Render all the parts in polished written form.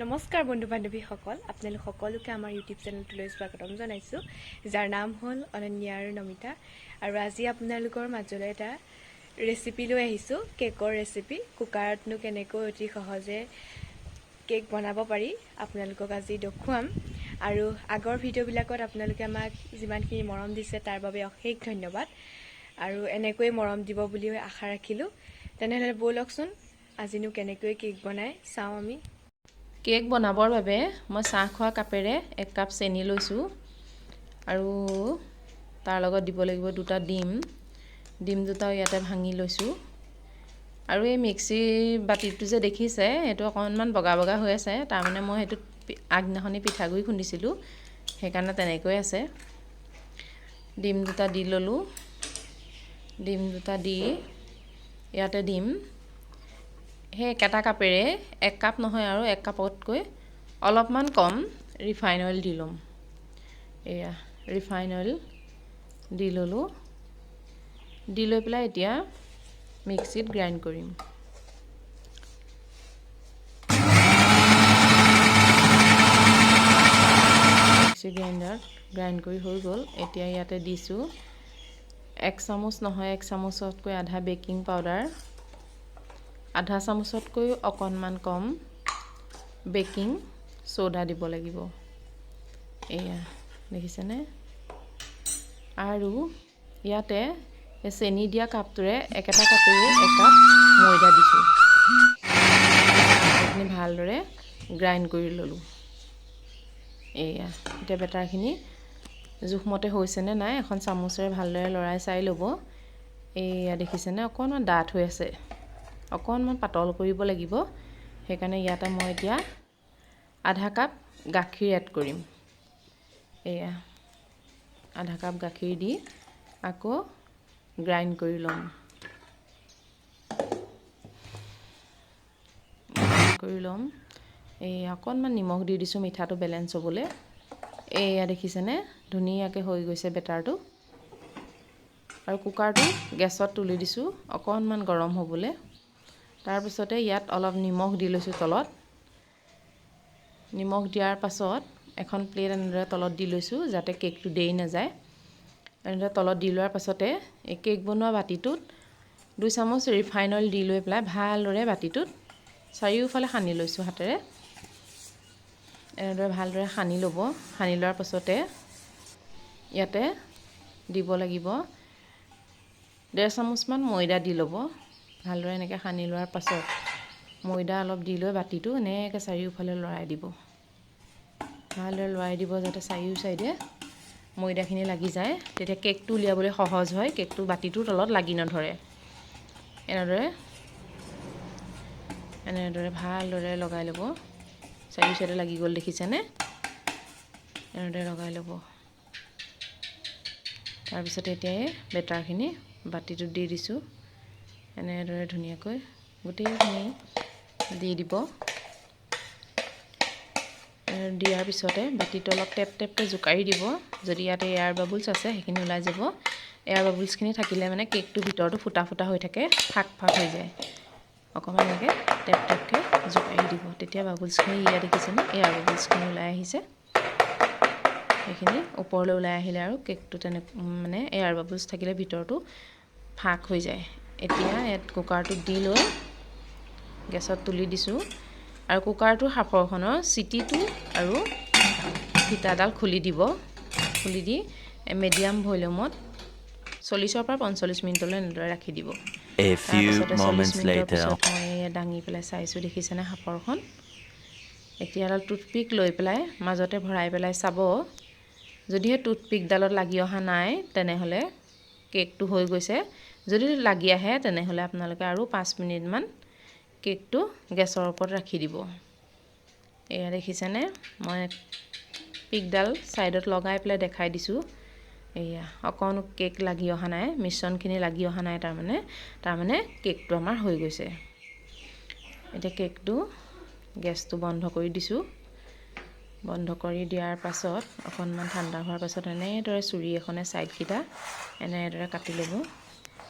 নমস্কাৰ বন্ধু বান্ধৱীসকল, আপোনালোক সকলোকে আমাৰ ইউটিউব চেনেলটোলৈ স্বাগতম জনাইছোঁ, যাৰ নাম হ'ল অনন্যা আৰু নমিতা। আৰু আজি আপোনালোকৰ মাজলৈ এটা ৰেচিপি লৈ আহিছোঁ, কেকৰ ৰেচিপি। কুকাৰতনো কেনেকৈ অতি সহজে কেক বনাব পাৰি আপোনালোকক আজি দেখুৱাম। আৰু আগৰ ভিডিঅ'বিলাকত আপোনালোকে আমাক যিমানখিনি মৰম দিছে তাৰ বাবে অশেষ ধন্যবাদ, আৰু এনেকৈয়ে মৰম দিব বুলি আশা ৰাখিলোঁ। তেনেহ'লে ব'লকচোন আজিনো কেনেকৈ কেক বনাই চাওঁ আমি। কেক বনাবৰ বাবে মই চাহ খোৱা কাপেৰে 1 কাপ চেনি লৈছোঁ, আৰু তাৰ লগত দিব লাগিব 2টা ডিম। ডিম দুটাও ইয়াতে ভাঙি লৈছোঁ। আৰু এই মিক্সি বাতিটো যে দেখিছে, সেইটো অকণমান বগা বগা হৈ আছে, তাৰমানে মই সেইটো আগদিনাখনি পিঠাগুড়ি খুন্দিছিলোঁ, সেইকাৰণে তেনেকৈ আছে। ডিম দুটা দি ল'লোঁ। ডিম দুটা দি ইয়াতে দিম সেই একেটা কাপেৰে 1 কাপ নহয়, আৰু 1 কাপতকৈ অলপমান কম ৰিফাইন অইল দি ল'ম। এয়া ৰিফাইন অইল দি ল'লোঁ। দি লৈ পেলাই এতিয়া মিক্সিত গ্ৰাইণ্ড কৰিম। মিক্সি গ্ৰাইণ্ডাৰত গ্ৰাইণ্ড কৰি হৈ গ'ল। এতিয়া ইয়াতে দিছোঁ 1 চামুচ নহয়, 1 চামুচতকৈ আধা বেকিং পাউডাৰ, আধা চামুচতকৈ অকণমান কম বেকিং সোডা দিব লাগিব। এয়া দেখিছেনে? আৰু ইয়াতে চেনি দিয়া কাপটোৰে একেটা কাপেৰে 1 কাপ ময়দা দিছোঁ। এইখিনি ভালদৰে গ্ৰাইণ্ড কৰি ল'লোঁ। এয়া এতিয়া বেটাৰখিনি জোখমতে হৈছেনে নাই এখন চামুচেৰে ভালদৰে লৰাই চাই ল'ব। এয়া দেখিছেনে? অকণমান ডাঠ হৈ আছে, অকণমান পাতল কৰিব লাগিব। সেইকাৰণে ইয়াতে মই এতিয়া আধা কাপ গাখীৰ এড কৰিম। এয়া আধা কাপ গাখীৰ দি আকৌ গ্ৰাইণ্ড কৰি ল'ম। এই অকণমান নিমখ দি দিছোঁ মিঠাটো বেলেঞ্চ হ'বলৈ। এয়া দেখিছেনে? ধুনীয়াকৈ হৈ গৈছে বেটাৰটো। আৰু কুকাৰটো গেছত তুলি দিছোঁ অকণমান গৰম হ'বলৈ। তাৰপিছতে ইয়াত অলপ নিমখ দি লৈছোঁ তলত। নিমখ দিয়াৰ পাছত এখন প্লেট এনেদৰে তলত দি লৈছোঁ, যাতে কেকটো দেই নাযায়। এনেদৰে তলত দি লোৱাৰ পাছতে এই কেক বনোৱা বাতিটোত 2 চামুচ ৰিফাইন অইল দি লৈ পেলাই ভালদৰে বাতিটোত চাৰিওফালে সানি লৈছোঁ হাতেৰে। এনেদৰে ভালদৰে সানি ল'ব। সানি লোৱাৰ পাছতে ইয়াতে দিব লাগিব 1.5 চামুচমান ময়দা দি ল'ব। ভালদৰে এনেকৈ সানি লোৱাৰ পাছত ময়দা অলপ দি লৈ বাতিটো এনেকৈ চাৰিওফালে লৰাই দিব। ভালদৰে লৰাই দিব যাতে চাৰিও চাইডে ময়দাখিনি লাগি যায়, তেতিয়া কেকটো উলিয়াবলৈ সহজ হয়, কেকটো বাতিটোৰ তলত লাগি নধৰে। এনেদৰে ভালদৰে লগাই ল'ব। চাৰিও চাইডে লাগি গ'ল দেখিছেনে? এনেদৰে লগাই ল'ব। তাৰপিছতে এতিয়া এই বেটাৰখিনি বাতিটোত দি দিছোঁ। এনেদৰে ধুনীয়াকৈ গোটেইখিনি দি দিব। দিয়াৰ পিছতে বাতিটো অলপ টেপ টেপকৈ জোকাৰি দিব। যদি ইয়াতে এয়াৰ বাবুলছ আছে সেইখিনি ওলাই যাব। এয়াৰ বাবুলছখিনি থাকিলে মানে কেকটো ভিতৰটো ফুটা ফুটা হৈ থাকে, ফাক ফাক হৈ যায়। অকণমান এনেকৈ টেপ টেপকৈ জোকাৰি দিব, তেতিয়া বাবুলছখিনি ইয়াত দেখিছেনে? এয়াৰ বাবুলছখিনি ওলাই আহিছে। সেইখিনি ওপৰলৈ ওলাই আহিলে আৰু কেকটো মানে এয়াৰ বাবুলছ থাকিলে ভিতৰটো ফাক হৈ যায়। এতিয়া ইয়াত কুকাৰটোত দি লৈ গেছত তুলি দিছোঁ। আৰু কুকাৰটোৰ সাঁফৰখনৰ চিটিটো আৰু ফিটাডাল খুলি দিব। খুলি দি মিডিয়াম ভলিউমত 40-ৰ পৰা 45 মিনিটলৈ এনেদৰে ৰাখি দিব। তাৰপিছতে 40 মিনিটৰ পিছত মই দাঙি পেলাই চাইছোঁ, দেখিছেনে সাঁফৰখন? এতিয়া এডাল টুথপিক লৈ পেলাই মাজতে ভৰাই পেলাই চাব। যদিহে টুথপিকডালত লাগি অহা নাই তেনেহ'লে কেকটো হৈ গৈছে। যদি লাগি আহে তেনেহ'লে আপোনালোকে আৰু 5 মিনিটমান কেকটো গেছৰ ওপৰত ৰাখি দিব। এয়া দেখিছেনে? মই পিকডাল ছাইডত লগাই পেলাই দেখাই দিছোঁ। এয়া অকণো কেক লাগি অহা নাই, মিশ্ৰণখিনি লাগি অহা নাই, তাৰমানে কেকটো আমাৰ হৈ গৈছে। এতিয়া কেকটো গেছটো বন্ধ কৰি দিছোঁ। বন্ধ কৰি দিয়াৰ পাছত অকণমান ঠাণ্ডা হোৱাৰ পাছত এনেদৰে চুৰি এখনে ছাইডকেইটা এনেদৰে কাটি ল'ব,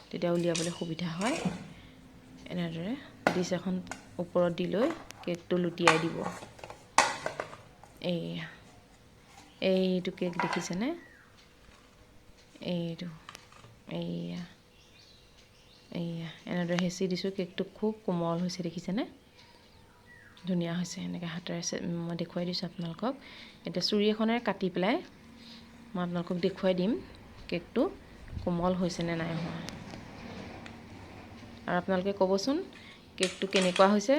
তেতিয়া উলিয়াবলৈ সুবিধা হয়। এনেদৰে ডিছ এখন ওপৰত দি লৈ কেকটো লুটিয়াই দিব। এইটো কেক দেখিছেনে? এইটো এইয়া এনেদৰে হেঁচি দিছোঁ। কেকটো খুব কোমল হৈছে দেখিছেনে? ধুনীয়া হৈছে। এনেকৈ হাতেৰে মই দেখুৱাই দিছোঁ আপোনালোকক। এতিয়া চুৰি এখনেৰে কাটি পেলাই মই আপোনালোকক দেখুৱাই দিম কেকটো কোমল হৈছেনে নাই হোৱা। আৰু আপোনালোকে ক'বচোন কেকটো কেনেকুৱা হৈছে।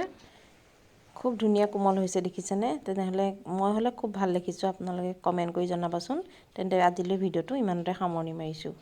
খুব ধুনীয়া কোমল হৈছে দেখিছেনে? তেনেহ'লে মই হ'লে খুব ভাল দেখিছোঁ। আপোনালোকে কমেণ্ট কৰি জনাবচোন। তেন্তে আজিলৈ ভিডিঅ'টো ইমানতে সামৰণি মাৰিছোঁ।